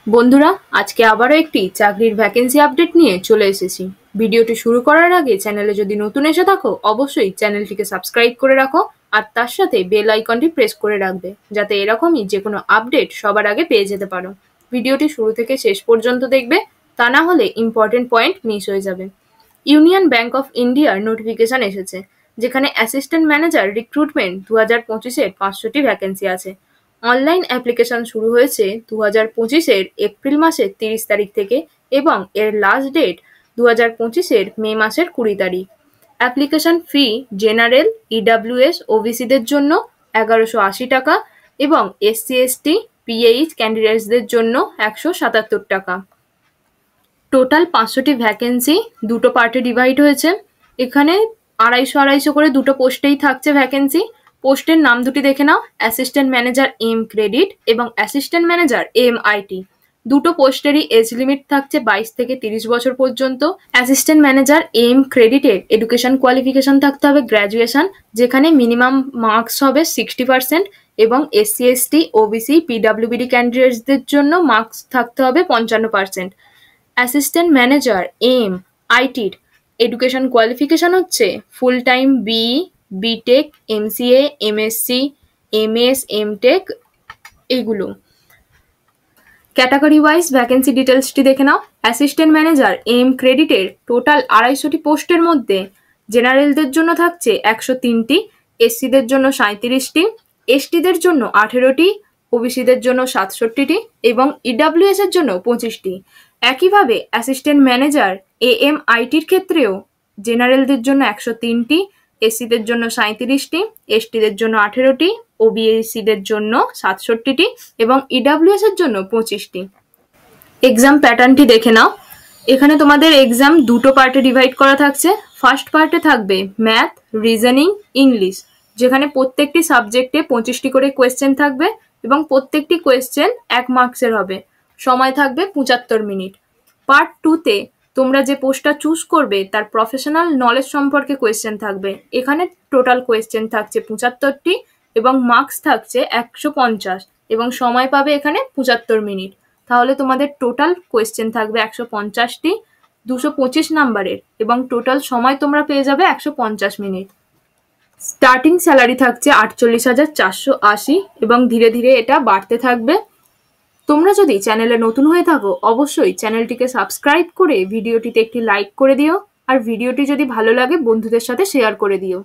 বন্ধুরা, আজকে আবারও একটি চাকরির ভ্যাকেন্সি আপডেট নিয়ে চলে এসেছি। ভিডিওটি শুরু করার আগে চ্যানেলে যদি নতুন এসে থাকো অবশ্যই চ্যানেলটিকে সাবস্ক্রাইব করে রাখো আর তার সাথে বেল আইকনটি প্রেস করে রাখবে যাতে এরকমই যে কোনো আপডেট সবার আগে পেয়ে যেতে পারো। ভিডিওটি শুরু থেকে শেষ পর্যন্ত দেখবে, তা না হলে ইম্পর্টেন্ট পয়েন্ট মিস হয়ে যাবে। ইউনিয়ন ব্যাংক অফ ইন্ডিয়ার নোটিফিকেশন এসেছে, যেখানে অ্যাসিস্ট্যান্ট ম্যানেজার রিক্রুটমেন্ট 2025-এর 500টি ভ্যাকেন্সি আছে। অনলাইন অ্যাপ্লিকেশন শুরু হয়েছে 2025-এর এপ্রিল মাসের 30 তারিখ থেকে এবং এর লাস্ট ডেট 2025-এর মে মাসের 20 তারিখ। অ্যাপ্লিকেশন ফি জেনারেল, ইডাব্লিউএস, ওবিসিদের জন্য 1180 টাকা এবং এসসি এসটি পিএইচ ক্যান্ডিডেটসদের জন্য 177 টাকা। টোটাল 500টি ভ্যাকেন্সি দুটো পার্টে ডিভাইড হয়েছে। এখানে 250 করে দুটো পোস্টেই থাকছে ভ্যাকেন্সি। পোস্টের নাম দুটি দেখে নাও, অ্যাসিস্ট্যান্ট ম্যানেজার এম ক্রেডিট এবং অ্যাসিস্ট্যান্ট ম্যানেজার এম আইটি। দুটো পোস্টেরই এজ লিমিট থাকছে 22 থেকে 30 বছর পর্যন্ত। অ্যাসিস্ট্যান্ট ম্যানেজার এম ক্রেডিটের এডুকেশন কোয়ালিফিকেশন থাকতে হবে গ্র্যাজুয়েশন, যেখানে মিনিমাম মার্কস হবে 60% এবং এসসি এসটি ওবিসি পিডাব্লিউবিডি ক্যান্ডিডেটসদের জন্য মার্কস থাকতে হবে 55%। অ্যাসিস্ট্যান্ট ম্যানেজার এম আইটির এডুকেশন কোয়ালিফিকেশন হচ্ছে full time BE, BTech, MCA, MSc, MS, MTech এইগুলো। ক্যাটাগরি ওয়াইজ ভ্যাকেন্সি ডিটেলসটি দেখে নাও। অ্যাসিস্ট্যান্ট ম্যানেজার এম ক্রেডিটের টোটাল 250টি পোস্টের মধ্যে জেনারেলদের জন্য থাকছে 103টি, এসসিদের জন্য 37টি, এসটিদের জন্য 18টি, ওবিসিদের জন্য 67টি এবং ইডাব্লিউএস এর জন্য 25টি। একইভাবে অ্যাসিস্ট্যান্ট ম্যানেজার এএম আইটির ক্ষেত্রেও জেনারেলদের জন্য 103টি, এসসিদের জন্য 37টি, এসটিদের জন্য 18টি, ওবিসিদের জন্য 67টি এবং ইডাব্লিউএস এর জন্য 25টি। এক্সাম প্যাটার্নটি দেখে নাও। এখানে তোমাদের এক্সাম দুটো পার্টে ডিভাইড করা থাকছে। ফার্স্ট পার্টে থাকবে ম্যাথ, রিজনিং, ইংলিশ, যেখানে প্রত্যেকটি সাবজেক্টে 25টি করে কোয়েশ্চেন থাকবে এবং প্রত্যেকটি কোয়েশ্চেন 1 মার্কসের হবে। সময় থাকবে 75 মিনিট। পার্ট 2-তে তোমরা যে পোস্টটা চুজ করবে তার প্রফেশনাল নলেজ সম্পর্কে কোয়েশ্চেন থাকবে। এখানে টোটাল কোয়েশ্চেন থাকছে 75টি এবং মার্কস থাকছে 150 এবং সময় পাবে এখানে 75 মিনিট। তাহলে তোমাদের টোটাল কোয়েশ্চেন থাকবে 150টি, 225 নাম্বারের এবং টোটাল সময় তোমরা পেয়ে যাবে 150 মিনিট। স্টার্টিং স্যালারি থাকছে 48,480 এবং ধীরে ধীরে এটা বাড়তে থাকবে। তোমরা যদি চ্যানেলে নতুন হয়ে থাকো অবশ্যই চ্যানেলটিকে সাবস্ক্রাইব করে ভিডিওটিতে একটি লাইক করে দিও আর ভিডিওটি যদি ভালো লাগে বন্ধুদের সাথে শেয়ার করে দিও।